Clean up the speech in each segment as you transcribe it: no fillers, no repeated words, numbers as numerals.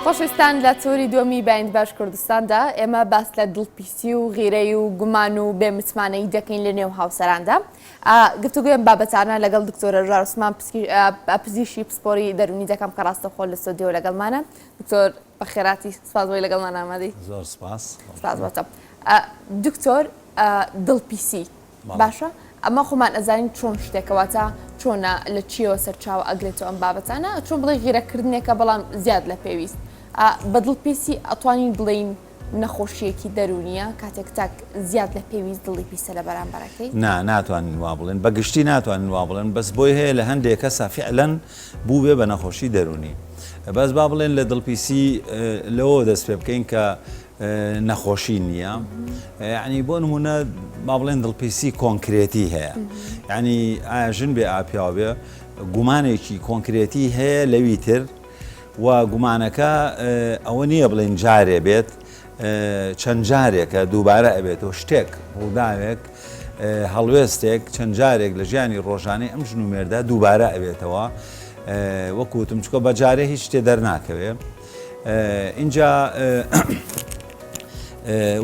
خۆشەویستان لە تۆری دووەمی باین باش کوردستاندا ئێمە باس لە دڵپیسی و غیرەی و گومان و بێمتمانەی دەکەین لە نێو هاوسەراندا. گفتوگوێم بابەتانە لەگەڵ دکتۆرە ژار عوسمان پزیشکی پسپۆری دەرونی دەکەم کە ڕاستەخۆ لە سۆدیۆ لەگەڵمانە. دکتۆر بەخێراتی سپاس بۆی لەگەڵمان ئامادەی. زۆر سپاس. سپاس بۆتە. دکتۆر دڵپیسی باشە؟ ئەمە خۆمان ئەزانین چۆن شتێکەوەتە چۆنە لە چیەوە سەرچاوە ئەگرێتەوە ئەم بابەتانە چۆن بڵێ غیرەکردنێکە بەڵام زیاد لە پێویست. بە دڵپیسی ئەتوانین بڵین نەخۆشیەکی دەرونیە کاتێک تاک زیاد لە پێویست دڵی پیسە لە بەرامبەرەکەی؟ ناتوانین وا بڵێن بەگشتی ناتوانین وا بڵێن بەس بۆی هەیە لە هەندێک کەسا فعلەن بوو بێ بە نەخۆشی دەرونی. بەس با بڵێن لە دڵپیسی لەوە دەست پێ بکەین کە نەخۆشی نییە. یعنی بۆ نمونە با بڵێن دڵپیسی کۆنکرێتی هەیە. یعنی ئاژن بێ ئاپیاو بێ گومانێکی کۆنکرێتی هەیە لەوی تر و گومانەکە ئەوە نییە بڵێن جارێ بێت چەند جارێکە دووبارە ئەبێتەوە شتێک ڕووداوێک هەڵوێستێک چەند جارێک لە ژیانی ڕۆژانەی ئەم ژنومێردا دووبارە ئەبێتەوە وەکوتم چکۆ بەجارێ هیچ شتێ دەرناکەوێ. اینجا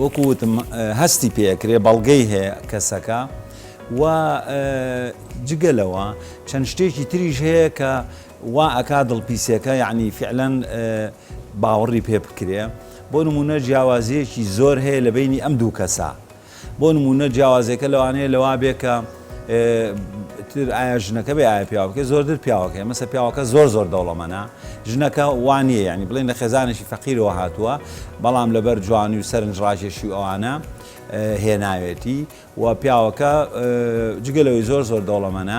وەکوتم هەستی پێکرێ بەڵگەی هەیە کەسەکە و جگەلەوە چەند شتێکی تریش هەیە کە وا ئەکا دڵپیسەکە یعنی فعلەن باوەڕی پێ بکرێ. بۆ نمونە جیاوازیەکی زۆر هەیە لە بینی ئەم دوو کەسا. بۆ نمونە جیاوازەکە لەوانەیە لەوا بێ کە تر ئایا ژنەکە بێ ئایا پیاوەکە زۆرتر پیاوەکە مەسە پیاوەکە زۆر دەوڵەمەنە ژنەکە وانە ینی بڵێن لە خێزانێکی فەقیرەوە هاتووە بەڵام لەبەر جوانی و سەرنجڕاکێشی ئەوانە هێناوێتی و پیاوەکە جگەلەوەی زۆر دەوڵەمەنە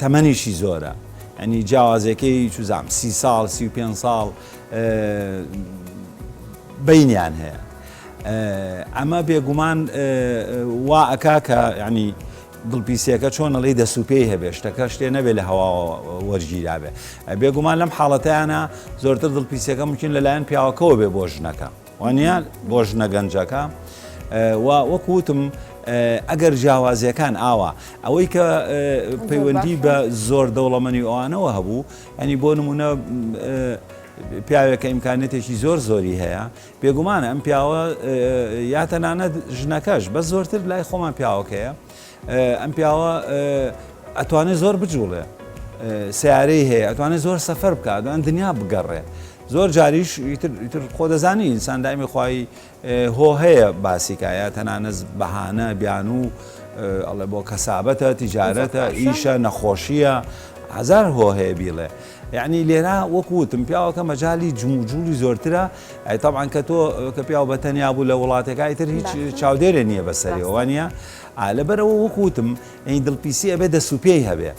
تەمەنیشی زۆرە. ئەنی جیاوازەکەی چوزام 30 ساڵ 35 ساڵ بینیان هەیە. ئەمە بێگومان وا ئەکا کە ینی دڵپیسەکە چۆنەڵی دەسوپێی هەبێ شتەکە شتێ نەبێت لە هەوا وەرگیرابێ. بێگومان لەم حاڵەتیانە زۆرتر دڵپیسەکە ممکن لەلایەن پیاوەکەەوە بێ بۆ ژنەکە وانە بۆ ژنە گەنجەکە وەکوتم ئەگەر جیاوازیەکان ئاوە ئەوەی کە پەیوەندی بە زۆر دەوڵەمەنی ئەوانەوە هەبوو ئەنی بۆ نمونە پیاوێکە ئیمکانێتێکی زۆری هەیە بێگومانە ئەم پیاوە یا تەنانەت ژنەکەش بە زۆرتر لای خۆمان پیاوەکەیە ئەم پیاوە ئەتوانێت زۆر بجوڵێ سیارەی هەیە ئەتوانێت زۆر سەفەر بکات ئەم دنیا بگەڕێ. زۆر جاریش ئیتر خۆ دەزانی ئینسان دایمی خوای هۆ هەیە باسیکایە تەنانەت بەهانە بیان و ئەڵێ بۆ کەسابەتە تیجارەتە ئیشە نەخۆشیە هەزار هۆ هەیە بیڵێ. یعنی لێرە وەکوتم پیاوەکە مەجای جوولی زۆرترە تەبعاً کە تۆ کە پیاو بەتەنیا بوو لە وڵاتێکە ئیتر هیچ چاودێرە نییە بەسەریەوە نیە. لەبەرەوە وەکوتم ئەین دڵپیسی ئەبێ دەسوپێی هەبێ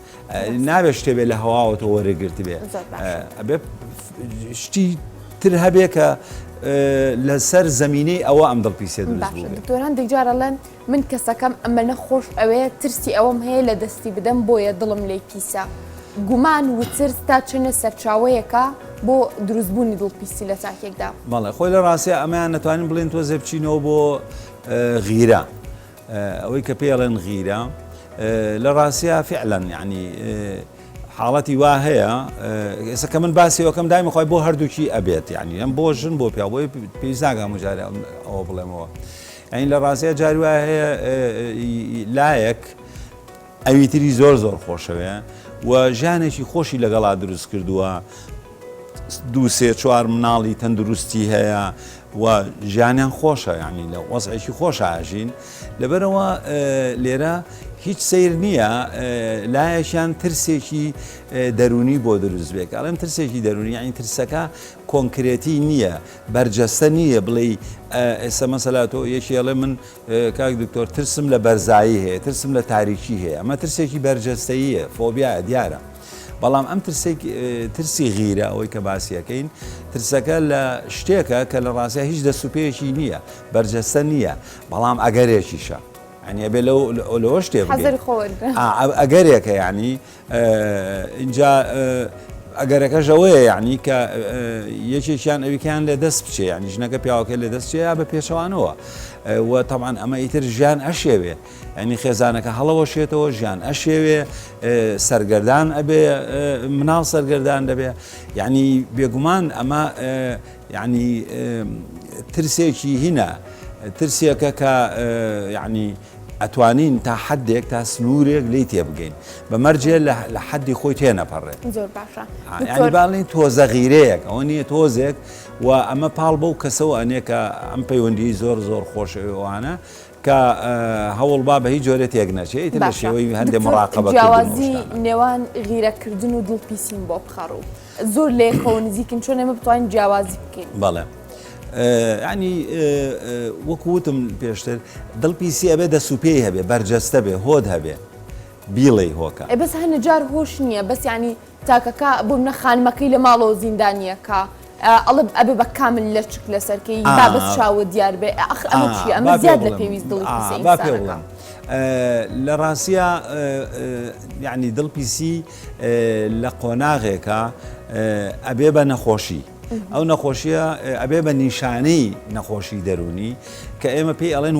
نابێت شتێ لە هەواوەتە وەرەگرت بێ ئەبێ شتی تر هەبێ کە لەسەر زمینەی ئەوە ئەم دڵپیسێ دروست بوو. دکتۆران دەجارەڵێن من کەسەکەم ئەمە نەخۆش ئەوەیە ترسی ئەوەم هەیە لە دەستی بدەم بۆیە دڵم لێی پیسە. گومان و ترس تا چنە سەرچاوەیەکە بۆ دروستبوونی دڵپیسی لە چاکێکدا. بەڵێ خۆی لە ڕاستی ئەمەیان نەتوانین بڵێن تۆ زێبچینەوە بۆ غیرە ئەوەی کە پێڵێن غیرە لە ڕاستیە فعلەن یعنی حاڵەتی وا هەیە ئێستا کە من باسیەوەکەم دایمە خۆی بۆ هەردووکی ئەبێت یعنی ئەم بۆ ژن بۆ پیا بۆی پێیزاگام جارێ ئەوە بڵێمەوە. ئەین لە ڕاستیە جاری وایە هەیە لایەک ئەویتری زۆر خۆشەوێ و ژیانێکی خۆشی لەگەڵا دروست کردووە 2-3-4 مناڵی تەندروستی هەیە و ژیانیان خۆشە ینی لە وەزعێکی خۆش ئاژین لەبەرەوە لێرە هیچ سیر نییە لایەشیان ترسێکی دەرونی بۆ دروست بێت ئەڵێم ترسێکی دەرونی یعنی ترسەکە کۆنکرێتی نییە بەرجەستە نییە بڵێ ئێستا مەسەلا تۆ یەکی ئەڵێ من کاک دکتۆر ترسم لە بەرزایی هەیە ترسم لە تاریکی هەیە ئەمە ترسێکی بەرجەستەییە فۆبیایە دیارە. بەڵام ئەم ترسی غیرە ئەوەی کە باسیەکەین ترسەکە لە شتێکە کە لە ڕاستە هیچ دەسوپێکی نییە بەرجەستە نییە بەڵام ئەگەرێکیشە ینی ئەبێ لەوە شتێ ئەگەرێکە ینی اینجا ئەگەرەکەش ئەوەیە یعنی کە یەکێکیان ئەویکیان لێ دەست بچێ ینی ژنەکە پیاوەکە لێ دەست یا بە پێشەوانەوە و طبعاً ئەمە ئیتر ژیان ئەشێوێ ینی خێزانەکە هەڵەوەشێتەوە ژیان ئەشێوێ سەرگەردان ئەبێ مناڵ سەرگەردان دەبێ یعنی بێگومان ئەمە ینی ترسێکی هینە ترسێکە کە ینی ئەتوانین تا حدێک تا سنوورێک لی تێبگەین بەمەرجێ لە حەدی خۆی تێنەپەڕێ زۆر باشە ینی باڵین تۆزە غیرەیەک ئەوە نییە تۆزێک و ئەمە پاڵ بەو کەسەوە ئەنێ کە ئەم پەیوەندی زۆر خۆشەوانە کە هەوڵ با بە هیچ جۆرە تێک نەچێت لە شێوەی هەندێک مراقبە جیاوازی نێوان غیرەکردن و دڵپیسین بۆ بخەڕوو زۆر لێکەوە نزیکن چۆن ئێمە بتوانین جیاوازی بکەین بەڵێ ینی وەکوتم پێشتر دڵپیسی ئەبێ دەسوپێی هەبێ بەرجەستە بێ هۆد هەبێ بیڵی هۆکە بەس هەنە جار هۆش نییە بەس ینی تاکەکە بۆ منە خانمەکەی لە ماڵەوە زیندانیەکە ئەڵە ئەبێ بە کامل لە چک لەسەرکەی بابەت چاوە دیار بێ ئەمە چیە ئەمە زیاد لە پێویست دڵی ئینسانەکە لە ڕاستیە یعنی دڵپیسی لە قۆناغێکە ئەبێ بە نەخۆشی ئەو نەخۆشیە ئەبێ بە نیشانەی نەخۆشی دەرونی کە ئێمە پێی ئەڵێن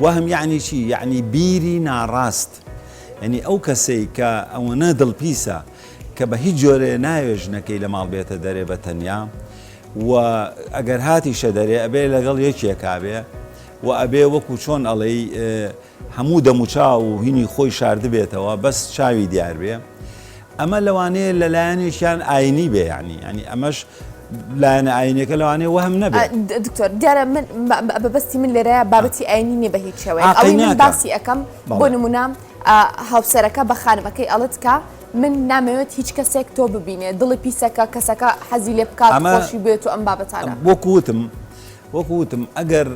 وەهم یعنی چی یعنی بیری ناڕاست ینی ئەو کەسەی کە ئەوەنە دڵپیسە کە بە هیچ جۆرێ ناوێ ژنەکەی لە ماڵ بێتە دەرێ بە تەنیا و ئەگەر هاتیشە دەرێ ئەبێ لەگەڵ یەکێکابێ و ئەبێ وەکو چۆن ئەڵێی هەموو دەموچاو و هینی خۆی شاردبێتەوە بەس چاوی دیار بێ ئەمە لەوانەیە لەلایەنێکیان ئاینی بێ ینی ئەمەش لایەنە ئاینەکە لەوانەیە وەهم نەبێت دکتۆر دیارە من بەبەستی من لێرەیە بابەتی ئاینی نیە بە هیچ شێوەیە ئەوەی من باسی ئەەکەم بۆ نمونە هاوسەرەکە بە خانمەکەی ئەڵت کە من نامەوێت هیچ کەسێک تۆ ببینێ دڵی پیسەکە کەسەکە حەزی لێ بکات خۆشی بێت و ئەم بابەتانە وەکوتم ئەگەر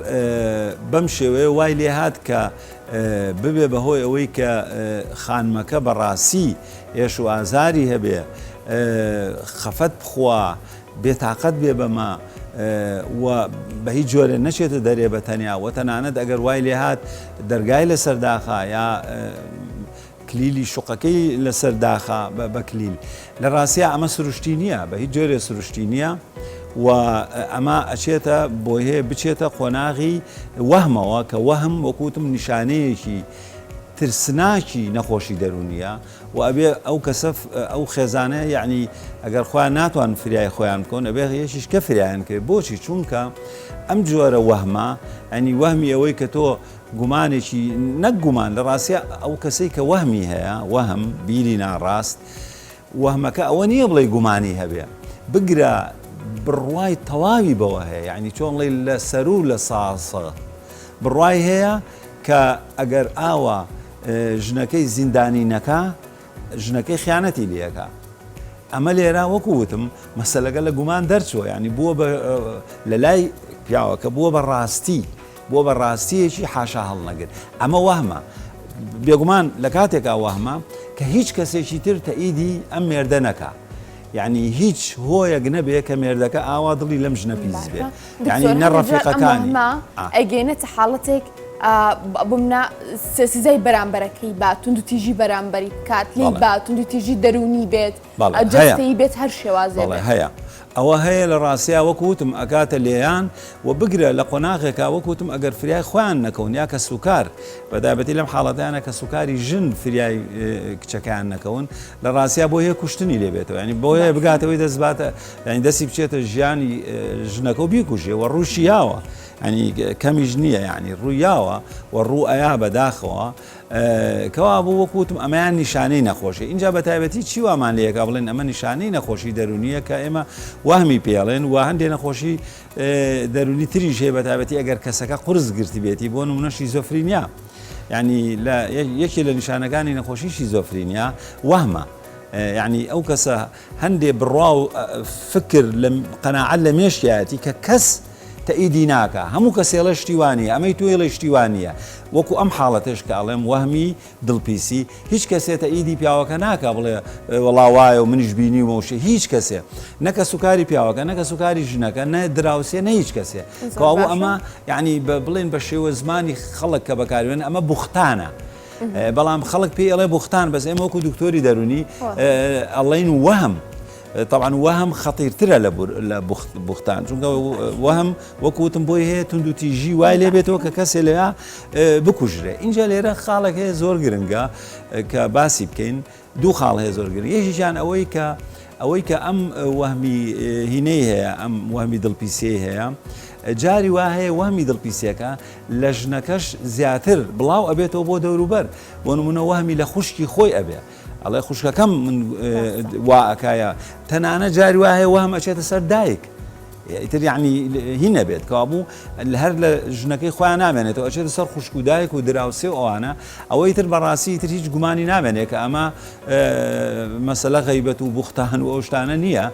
بەم شێوەیە وای لێ هات کە ببێ بەهۆی ئەوەی کە خانمەکە بەڕاستی ئێش و ئازاری هەبێ خەفەت بخوا بێتاقەت بێ بەمە و بە هیچ جۆرە نەچێتە دەرێ بە تەنیا و تەنانەت ئەگەر وای لێ هات دەرگای لەسەر داخا یا کلیلی شوقەکەی لەسەر داخا بە کلیل لە ڕاستیە ئەمە سروشتی نییە بە هیچ جۆرێ سروشتی نییە و ئەمە ئەچێتە بۆ هەیە بچێتە قۆناغی وەهمەوە کە وەهم وەکوتم نیشانەیەکی ترسناکی نەخۆشی دەرونیە و ئەبێ ئەو کەسە ئەو خێزانە یعنی ئەگەر خۆیان ناتوان فریای خۆیان بکەن ئەبێ یەکیش کە فریایان کرد بۆچی چونکە ئەم جۆرە وەهمە ئەنی وەهمی ئەوەی کە تۆ گومانێکی نەک گومان لە ڕاستیە ئەو کەسەی کە وەهمی هەیە وەهم بیری ناڕاست وەهمەکە ئەوە نییە بڵێ گومانی هەبێ بگرە بڕوای تەواوی بەوە هەیە یعنی چۆنڵێ لە سەر و لە ساسە بڕوای هەیە کە ئەگەر ئاوە ژنەکەی زیندانی نەکا ژنەکەی خیانەتی لێەکە ئەمە لێرا وەکووتم مەسەلەکە لە گومان دەرچووە ینی بووە لە لای پیاوەکە بووە بە ڕاستی بۆ بە ڕاستیەکی حاشا هەڵنەگرت ئەمە وەهمە بێگومان لە کاتێکا وەهمە کە هیچ کەسێکی تر تەئیدی ئەم مێردە نەکا یعنی هیچ هۆیەک نەبێ کە مێردەکە ئاوا دڵی لەم ژنە پیس بێ یعنی نەڕەفیقەکانی ئەگەینێتە حاڵەتێک بمنا سزای بەرامبەرەکەی با تونند و تیژی بەرامبەری بکات لی با تونند و تیژی دەرونی بێت جەستەی بێت هەر شێوازێ هەیە ئەوە هەیە لە ڕاستیا وەکوتم ئەکاتە لێیان و بگرە لە قۆناغێکا وەکوتم ئەگەر فریای خۆیان نەکەون یا کە سوکار بەدابەتی لەم حاڵەتیانە کە سوکاری ژن فریای کچەکان نەکەون لە ڕاستیا بۆ هەیە کوشتنی لێبێتەوە ینی بۆ هەیە بگاتەوەی دەستباتە ینی دەستی بچێتە ژیانی ژنەکە و بیکوژێ و ڕوشیاوە ینی کەمیش نییە ینی ڕوویاوە و ڕوو ئەیا بەداخەوە کەوا بوو وەکوتم ئەمەیان نیشانەی نەخۆشی اینجا بە تایبەتی چی وامان لەیەکە بڵێن ئەمە نیشانەی نەخۆشی دەرونیە کە ئێمە وەهمی پێڵێن و هەندێ نەخۆشی دەرونی تریش هەیە بە تایبەتی ئەگەر کەسەکە قورس گرتی بێتی بۆ نمونە شیزۆفرینیا ینی یەکی لە نیشانەکانی نەخۆشی شیزۆفرینیا وەهمە یعنی ئەو کەسە هەندێ بڕوا و فکر لە قەناعەت لە مێشکایەتی کە کەس تەئیدی ناکە هەموو کەسێڵە شتیوانیە ئەمەی توێڵە شتیوانیە وەکو ئەم حاڵەتش کە ئەڵێم وەهمی دڵپیسی هیچ کەسێ تەئیدی پیاوەکە ناکە بڵێ وەڵاوایە و منیش بینیومەوشێ هیچ کەسێ نەکە سوکاری پیاوەکە نەکە سوکاری ژنەکە نە دراوسێ نە هیچ کەسێ کەوابوو ئەمە یعنی بڵێن بە شێوە زمانی خەڵک کە بەکارێن ئەمە بوختانە بەڵام خەڵک پێی ئەڵێ بوختان بەس ئێمە وەکو دکتۆری دەرونی ئەڵێن وەهم طبعا وهم خەتیرترە لە بوختان چونکە وهم وەکوتم بۆی هەیە تونند و تیژی وای لێ بێتەوە کە کەسێ لەوێ بکوژرێ اینجا لێرە خاڵێک هەیە زۆر گرنگە کە باسی بکەین دوو خاڵ هەیە زۆر گرنگ یەکیشیان ئەوەی کە ئەم وەهمی هینەی هەیە ئەم وەهمی دڵپیسی هەیە جاری وا هەیە وەهمی دڵپیسیەکە لە ژنەکەش زیاتر بڵاو ئەبێتەوە بۆ دەوروبەر بۆ نمونە وەهمی لە خوشکی خۆی ئەبێ ئەڵێ خوشکەکەم من وا ئەکایە تەنانە جاری وا هەیە وەهم ئەچێتە سەر دایک ئیتر یعنی هی نەبێت کابوو هەر لە ژنەکەی خۆیان نامێنێتەوە ئەچێتە سەر خوشک و دایک و دراوسێ و ئەوانە ئەوەی تر بەڕاستی تر هیچ گومانی نامێنێت کە ئەمە مەسەلە غەیبەت و بوختان و ئەو شتانە نییە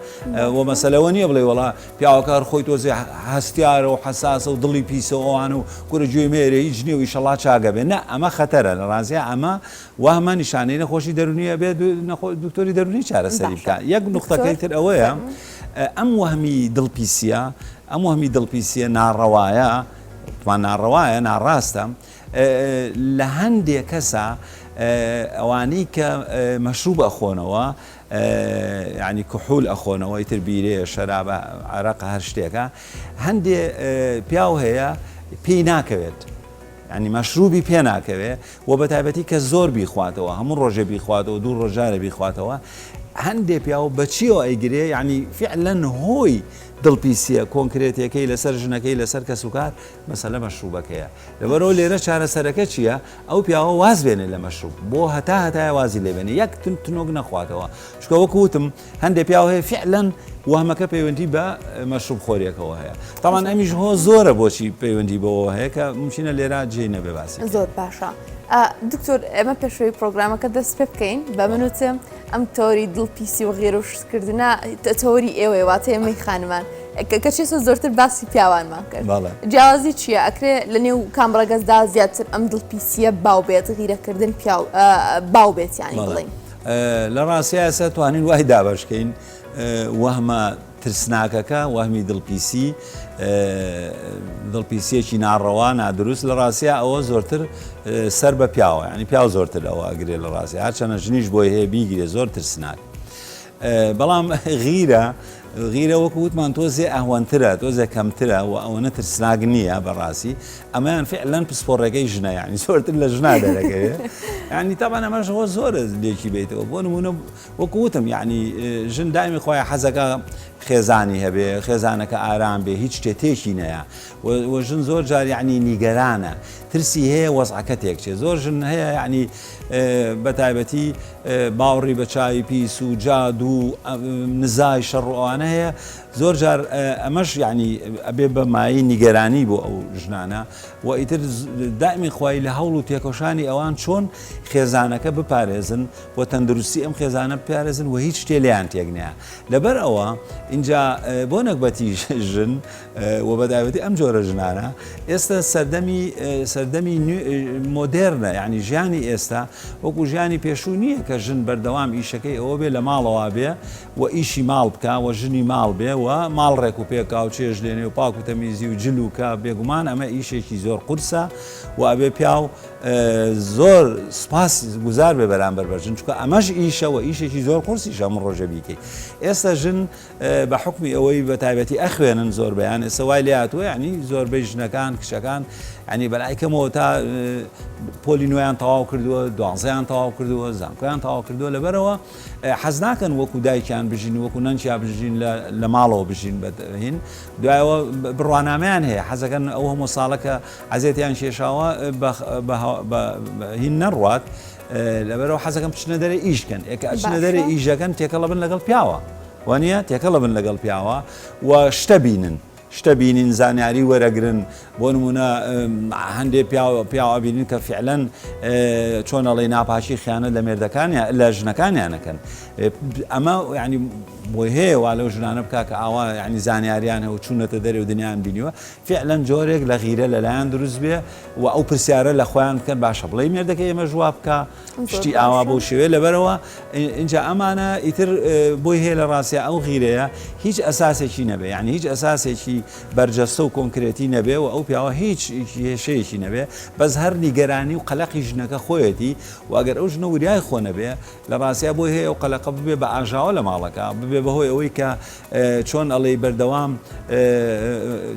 و مەسەلەوە نییە بڵێ وڵا پیاوەکار خۆی تۆزێ هەستیارە و حەساسە و دڵی پیسە و ئەوان و گورە گوێ مێرە هیچ نییە و ئیشەڵا چاگە بێ نە ئەمە خەتەرە لە ڕازیە ئەمە وامە نیشانەی نەخۆشی دەرونیە بێت دکتۆری دەرونی چارەسەری بکە یەک نقطەکەی تر ئەوەیە ئەم وەهمی دڵپیسیە ناڕەوایە ناڕەوایە ناڕاستە لە هەندێک کەسە ئەوانەی کە مەشروب ئەخۆنەوە ینی کوحول ئەخۆنەوە ئیتر بیرەیە شەرابە عەرەق هەر شتێکە هەندێ پیاو هەیە پێی ناکەوێت ینی مەشروبی پێ ناکەوێت و بە تایبەتی کە زۆر بیخواتەوە هەموو ڕۆژێ بیخواتەوە دوو ڕۆژارە بیخواتەوە هەندێک پیاوە بەچیەوە ئەیگرێ ینی فعلەن هۆی دڵپیسیە کۆنکرێتەکەی لەسەر ژنەکەی لەسەر کەس و کار مەسەلە مەشروبەکەیە لەبەرەوە لێرە چارەسەرەکە چییە ئەو پیاوە واز بێنێ لە مەشروب بۆ هەتایە وازی لێبێنێ یەک تنۆک نەخواتەوە چکە وەکوتم هەندێک پیاو هەیە فعلەن وەهمەکە پەیوەندی بە مەشروب خۆریەکەەوە هەیە تاوان ئەمیش هۆ زۆرە بۆچی پەیوەندی بەوە هەیە کە ممکنە لێرە جێ نەبێ باسی زۆر باشە دکتۆر ئێمە پێشوەی پرۆگرامەکە دەست پێ بکەین بە منوتە ئەم تۆری دڵپیسی و غێرە و شتکردنە تۆری ئێوەی واتە ئێمەی خانمان کە چێسە زۆرتر باسی پیاوانمان کرد جیاوازی چییە ئەکرێ لە نێو کامڕەگەزدا زیاتر ئەم دڵپیسیە باو بێت غیرەکردن باو بێت یانی بڵێن لە ڕاستیە ئێستا توانین وای دابشکەین وەهمە ترسناکەکە وەهمی دڵپیسیەکی ناڕەوا نادروست لە ڕاستیە ئەوە زۆرتر سەر بە پیاوە ینی پیاو زۆرتر ئەوە ئەگرێ لە ڕاستی هەرچەنە ژنیش بۆی هەیە بیگرێ زۆر ترسناک بەڵام غیرە وەکو وتمان تۆزێ ئەهوانترە تۆزێ کەمترە و ئەوەنە ترسناک نییە بەڕاستی ئەمەیان فعلەن پسپۆڕەکەی ژنە یعنی زۆرتر لە ژنا دەرەکەوێت ینی تاوان ئەمەش هۆ زۆرە لێکی بێتەوە بۆ نمونە وەکو وتم یعنی ژن دایمی خۆیان حەزەکە خێزانی هەبێ خێزانەکە ئارام بێ هیچ شتێکی نەیە و ژن زۆر جار یعنی نیگەرانە ترسی هەیە وەزعەکە تێکچێ زۆر ژن هەیە یعنی بە تایبەتی باوەڕی بە چاوی پیس و جاد و نزای شەڕ ئەوانە هەیە زۆر جار ئەمەش یعنی ئەبێ بە مایی نیگەرانی بۆ ئەو ژنانە و ئیتر دائمی خوای لە هەوڵ و تێکۆشانی ئەوان چۆن خێزانەکە بپارێزن بۆ تەندروستی ئەم خێزانە بپارێزن و هیچ شتێ لێیان تێک نییە لەبەر ئەوە اینجا بۆ نەکبەتی ژن و بەداوەتی ئەم جۆرە ژنانە ئێستا سەردەمی مۆدێرنە یعنی ژیانی ئێستا وەکو ژیانی پێشوو نییە کە ژن بەردەوام ئیشەکەی ئەوە بێ لە ماڵەوە بێ و ئیشی ماڵ بکە و ژنی ماڵ بێ و ماڵڕێک و پێکا و چێژ لێنێ و پاک و تەمیزی و جلوکە بێگومان ئەمە ئیشێکی زۆر قورسە و ئەبێ پیاو زۆر سپاس گوزار بێ بەرامبەر بەژن چکە ئەمەش ئیشەوە ئیشێکی زۆر قورسیش ئەم ڕۆژە بیکەی ئێستا ژن بە حکمی ئەوەی بە تایبەتی ئەخوێنن زۆر بەیان ئێستا وای لێ هاتووە یعنی زۆربەی ژنەکان کچەکان ینی بەلایکەمەوە تا پۆلی نوێیان تەواو کردووە دوانزەیان تەواو کردووە زانکۆیان تەواو کردووە لەبەرەوە حەز ناکەن وەکو دایکیان بژین وەکو نەنچیا بژین لە ماڵەوە بژین بەهین دوایەوە بڕوانامەیان هەیە حەزەکەن ئەو هەموو ساڵەکە عەزیەتیان کێشاوە هین نەڕوات لەبەرەوە حەزەکەم بچنە دەرێ ئیشکەن ئەچنە دەرێ ئیژەکەن تێکەڵە بن لەگەڵ پیاوە وانە تێکەڵە بن لەگەڵ پیاوە و شتە بینین زانیاری وەرەگرن بۆ نمونە هەندێک پیاوە بینین کە فعلەن چۆنەڵی ناپاشی خیانەت لە مێردەکانیان لە ژنەکانیانەکەن ئەمە ینی بۆی هەیە وا لەو ژنانە بکە کە ئاوا ینی زانیاریان هەیە و چوونەتە دەرێ و دنیایان بینیوە فعلەن جۆرێک لە غیرە لەلایەن دروست بێ و ئەو پرسیارە لە خۆیان بکەن باشە بڵێ مێردەکەی ئێمە ژوا بکە شتی ئاوا بۆ شێوێ لەبەرەوە اینجا ئەمانە ئیتر بۆی هەیە لە ڕاستیە ئەو غیرەیە هیچ ئەساسێکی نەبێ یعنی هیچ ئەساسێکی بەرجەستە و کۆنکرێتی نەبێ و ئەو پیاوە هیچ هێشەیەکی نەبێ بەس هەر نیگەرانی و قەلەقی ژنەکە خۆیەتی و ئەگەر ئەو ژنە وریای خۆ نەبێ لە ڕاستیا بۆی هەیە و قەلەقە ببێ بە ئاژاوە لە ماڵەکە ببێ ئەبێ بەهۆی ئەوەی کە چۆن ئەڵێ بەردەوام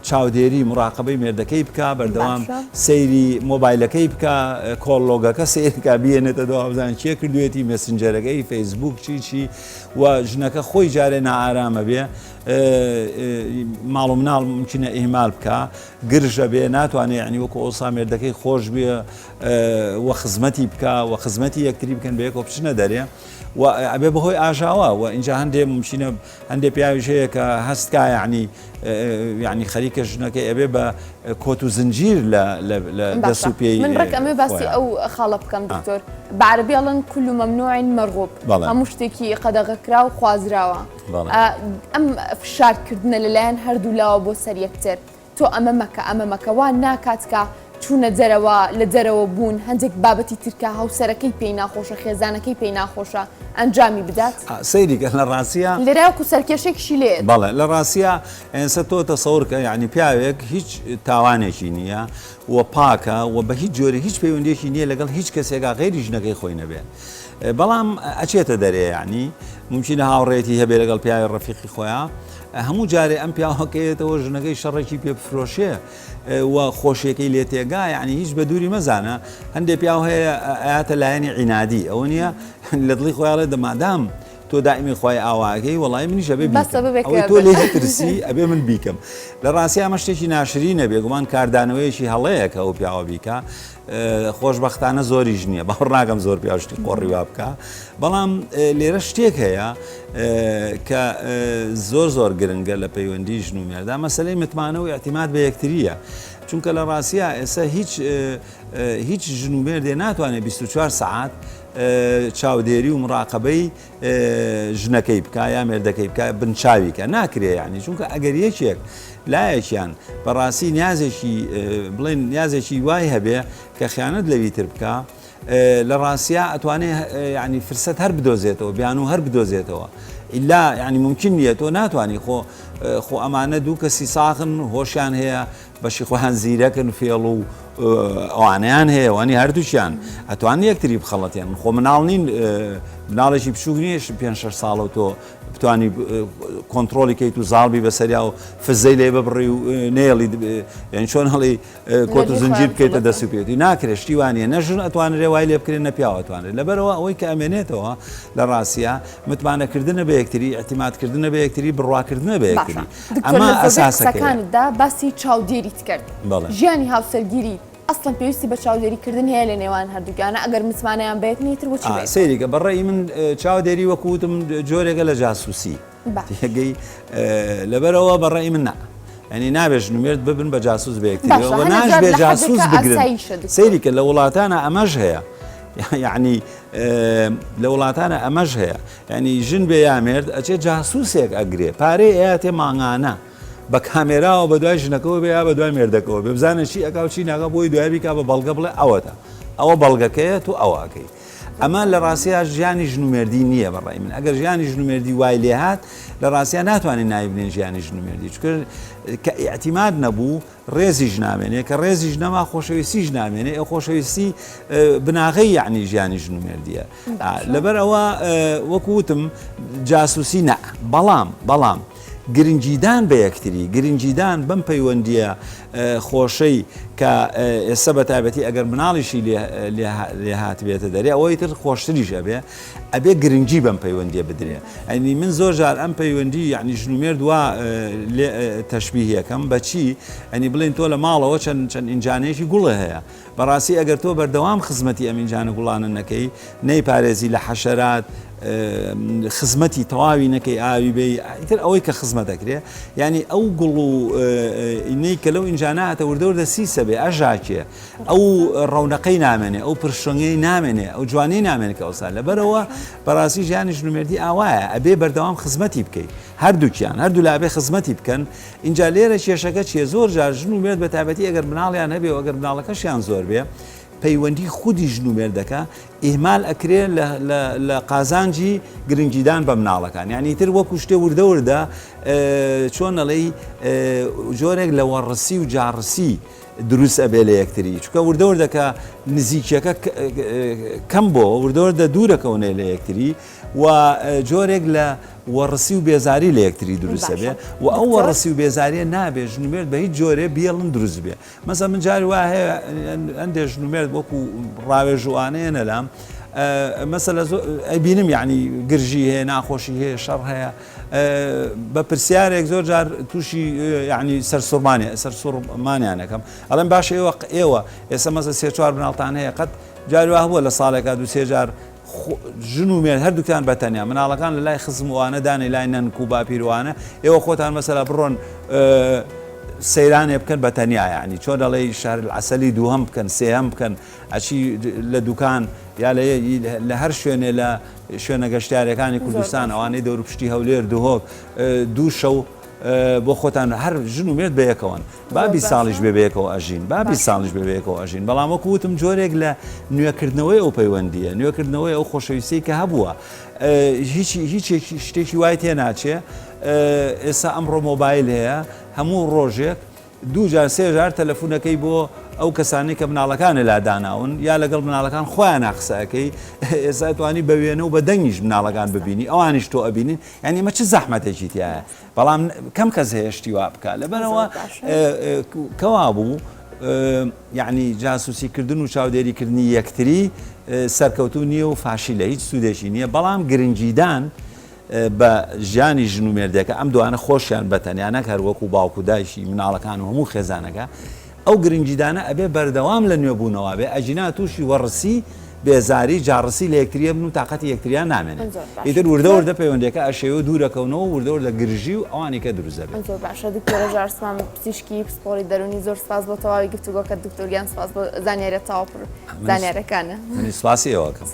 چاودێری مراقبەی مێردەکەی بکە بەردەوام سەیری مۆبایلەکەی بکە کۆڵۆگەکە سیرکە بێنێتە دوابزان چیە کردوێتی مەسنجەرەکەی فەیسبوک چی و ژنەکە خۆی جارێ نائارامە بێ ماڵ و مناڵ ممکنە ئیهمال بکە گرژە بێ ناتوانێت ینی وەکو ئەوسا مێردەکەی خۆش بێ وە خزمەتی بکە و خزمەتی یەکتری بکەن بە یەکۆ بچنە دەرێ و ئەبێ بەهۆی ئاژاوە و اینجا هەندێک ممکنە هەندێک پیاویش هەیە کە هەستکە یعنی خەریکە ژنەکەی ئەبێ بە کۆت و زنجیر لە دەسوپێی من ڕێک ئەمێ باسی ئەو خاڵە بکەم دکتۆر بەعربی ئەڵێن كل ممنوع مرغوب هەموو شتێکی قەدەغەکرا و خوازراوە ئەم فشارکردنە لەلایەن هەردوو لاوە بۆ سەر یەکتر تۆ ئەمە مەکە وان ناکات کە چوونە جەرەوە لە جەرەوە بوون هەندێک بابەتی ترکە هاوسەرەکەی پێی ناخۆشە خێزانەکەی پێی ناخۆشە ئەنجامی بدات سەیریکە لە ڕاستیە لێراوەکو سەرکێشێکشی لێ بەڵێ لە ڕاستیە ئەسە تۆ تەسەوڕکە یعنی پیاوێک هیچ تاوانێکی نییە و پاکە و بە هیچ جۆرە هیچ پەیوەندێکی نییە لەگەڵ هیچ کەسێکا غێری ژنەکەی خۆی نەبێت بەڵام ئەچێتە دەرێ یعنی ممکنە هاوڕێتی هەبێ لەگەڵ پیاوی ڕەفیقی خۆیان هەموو جارێ ئەم پیاوەکەیەتەوە ژنەکەی شەڕێکی پێ بفرۆشێ و خۆشیەکەی لێ تێگا یعنی هیچ بە دووری مەزانە هەندێک پیاو هەیە ئاەتە لایەنی عینادی ئەوە نییە لە دڵی خۆیاڵێ دەمادام تۆ دائمی خۆی ئاواگەی وڵی منیش ئەبێ تۆ لێ ترسی ئەبێ من بیکەم لە ڕاستی ئەمە شتێکی ناشرینە بێگومان کاردانەوەیەکی هەڵەیەکە ئەو پیاوە بیکە خۆشببختانە زۆریش نییە بەڕ ناگەم زۆر پیاوشتی قۆڕی وا بکە بەڵام لێرە شتێک هەیە کە زۆر گرنگە لە پەیوەندی ژن و مێردا مەسلەی متمانە و اعتیماد بە یەکتریە چونکە لە ڕاستیە ئێستا هیچ ژن و مێردێ ناتوانێت 24 سعات چاودێری و مراقبەی ژنەکەی بکە یا مێردەکەی بکە بنچاویکە ناکرێ یعنی چونکە ئەگەر یەکێک لایەکیان بەڕاستی نیازێکی بڵێن نیازێکی وای هەبێ کە خیانەت لەوی تر بکە لە ڕاستیە ئەتوانێت ینی فرسەت هەر بدۆزێتەوە بیان و هەر بدۆزێتەوە ئللا ینی ممکن نیە تۆ ناتوانانی خۆ ئەمانە دوو کەسی ساخن هۆشیان هەیە بەشی خۆیان زیرەکن فێڵ و ئەوانیان هەیە وانی هەردووشیان ئەتوان یەکتری بخەڵەتیان خۆ مناڵ نین مناڵێکی بچووک نیش 5-6 ساڵە و تۆ بتوانی کۆنتترۆلی کەیت و زاڵبی بەسەریا و فزەی لێ ببڕی و نێڵی یان چۆن هەڵی کۆت و زنجیر بکەیتە دەسوپێتی ناکرێشتی وانە نەژن ئەتوانرێ وای لێ بکرێن نەپیاوەتوانێت لەبەرەوە ئەوەی کە ئەمێنێتەوە لە ڕاستیە متمانەکردنە بە یەکتری احتیمادکردنە بە یەکتری بڕواکردنە بە یەکتری ئەمە ئەساسەکانتدا باسی چاودێریت کرد ژیانی هاوسەرگیری ئەسڵەن پێویستی بە چاودێریکردن هەیە لە نێوان هەردووگانە ئەگەر متمانیان بێت نیتر بۆچی سەیریکە بەڕێی من چاودێری وەکوتم جۆرێکە لە جاسووسی تێگەی لەبەرەوە بەڕێی من ئەنی نابێژ نوێرد ببن بە جاسووس بە یەکتریەوە ناش بێ جاسووس بگرن سەیریکە لە وڵاتانە ئەمەش هەیە یعنی لە وڵاتانە ئەمەش هەیە ینی ژن بێ یامێرد ئەچێ جاسووسێک ئەگرێ پارەی ئەیاتێ ماغانە بە کامێراوە بە دوای ژنەکەەوە بێ یا بە دوای مێردەکەەوە بێ بزانە چی ئەکاو چی ناگە بۆی دوای بیکا بە بەڵگە بڵێ ئەوەتە ئەوە بەڵگەکەیە تو ئەوەکەی ئەمە لە ڕاستیە ژیانی ژنومێردی نییە بەڕای من ئەگەر ژیانی ژنومێردی وای لێ هات لە ڕاستیە ناتوانین نایبنێن ژیانی ژنومێردی چکە کە ئیعتیماد نەبوو ڕێزیش نامێنێ کە ڕێزیش نەما خۆشەویستیش نامێنێ ئەو خۆشەویستی بناغی یعنی ژیانی ژنومێردیە لەبەر ئەوە وەکوتم جاسووسی نە بەڵام گرنجیدان بە یەکتری گرنجیدان بەم پەیوەندیە خۆشەی کە ئێستا بە تایبەتی ئەگەر مناڵیشی لێ هاتبێتە دەرێ ئەوەی تر خۆشتریش ئەبێ گرنگی بەم پەیوەندیە بدرێ ئەنی من زۆر جار ئەم پەیوەندی یعنی ژنومێرد وا تەشبیهەکەم بەچی ئەنی بڵێن تۆ لە ماڵەوە چەند ئینجانێکی گوڵە هەیە بەڕاستی ئەگەر تۆ بەردەوام خزمەتی ئەم ئینجانە گوڵانە نەکەی نەیپارێزی لە حەشەرات خزمەتی تەواوی نەکەی ئاوی بێ ئیتر ئەوەی کە خزمەت دەکرێ ینی ئەو گوڵ و ئینەی کە لەو ئینجاناتە وردەوردە سیسە بێ ئەژاکێ ئەو ڕەونەقەی نامێنێ ئەو پرشنگەی نامێنێ ئەو جوانەی نامێنێت کە ئەوسا لەبەرەوە بەڕاستی ژیانی ژنومێردی ئاوایە ئەبێ بەردەوام خزمەتی بکەیت هەردووکیان هەردوو لابێ خزمەتی بکەن اینجا لێرە کێشەکە چیە زۆر جار ژنومێرد بە تایبەتی ئەگەر مناڵیان هەبێ و ئەگەر مناڵەکەشیان زۆر بێ پەیوەندی خودی ژنومێردەکە ئیهمال ئەکرێ لە قازانجی گرنگیدان بە مناڵەکان یعنی تر وەکو شتێ وردە وردە چۆن ئەڵێی جۆرێک لە وەڕسی و جاڕسی دروست ئەبێ لە یەکتری چکە وردە وردەکە نزیکیەکە کەم بۆ وردە وردە دوورەکەونێ لە یەکتری و جۆرێک لە وەڕسی و بێزاری لە یەکتری دروستە بێ و ئەو وەڕسی و بێزاریە نابێ ژنومێرد بە هیچ جۆرێ بێڵن دروست بێ مەسە من جاری وا هەیە ئەندێ ژنومێرد وەکو ڕاوێژوانەیە نەلام مەسەلە ئەبینم یعنی گرژی هەیە ناخۆشی هەیە شەڕ هەیە بە پرسیارێک زۆر جار تووشی یعنی سەرسوڕمانیانەکەم ئەڵێم باشە ئێوە ئێستا مەسە سێ چوار بناڵتان هەیە قەت جاری وا هەبووە لە ساڵێکا دو سێ جار ژن و مێرد هەردووکیان بەتەنیا مناڵەکان لە لای خزموانە دانێ لای نەنک و باپیروانە ئێوە خۆتان مەسەلا بڕۆن سەیرانێ بکەن بە تەنیا ینی چۆن دەڵێ شار عسەلی دووهەم بکەن سێهەم بکەن ئەچی لە دوکان یا لە هەر شوێنێ لە شوێنە گەشتیارەکانی کوردستان ئەوانەی دەور پشتی هەولێر دوهۆک دوو شەو بۆ خۆتان هەر ژن و مێرد بەیەکەوەن بابی ساڵیش بێبەیەکەوە ئەژین بابی ساڵیش بێبەیەکەوە ئەژین بەڵام وەکو وتم جۆرێک لە نوێکردنەوەی ئەو پەیوەندیە نوێکردنەوەی ئەو خۆشەویستی کە هەبووە هیچ شتێکی وای تێ ناچێ ئێستا ئەمڕۆ مۆبایل هەیە هەموو ڕۆژێک دوو جار سێ جار تەلەفونەکەی بۆ ئەو کەسانی کە مناڵەکانە لا داناون یا لەگەڵ مناڵەکان خۆیان ناقسەکەی ئێستا توانی بە وێنە و بە دەنگیش مناڵەکان ببینی ئەوانیش تۆ ئەبینین یعنی مە چ زەحمەتێکی تایە بەڵام کەم کەس هەیە شتی وا بکە لەبەرەوە کەوا بوو یعنی جاسوسیکردن و چاودێریکردنی یەکتری سەرکەوتو نییە و فاشی لە هیچ سوودێکی نییە بەڵام گرنگیدان بە ژیانی ژن و مێردەکە ئەم دوانە خۆشیان بەتەنیانە هەروەکو باوکو دایشی مناڵەکان و هەموو خێزانەکە ئەو گرنگیدانە ئەبێ بەردەوام لە نوێبوونەوە بێ ئەجینا تووشی وەڕسی بێزاری جاڕسی لە یەکتریە بن و تااقەتی یەکتریان نامێنێت ئیتر وردە وردە پەیوەندەکە ئەشێوە دوورەکەونەوە وردە وردە گرژی و ئەوانی کە دروست دەبێت زۆر باشە دکتۆرە ژارسمان پزیشکی پسپۆڕی دەرونی زۆر سپاس بۆ تەواوی گفتوگۆکە دکتۆریان سپاس بۆ زانیاریە تاواپڕ زانیارەکانە منی سپاسی ئێوەکەم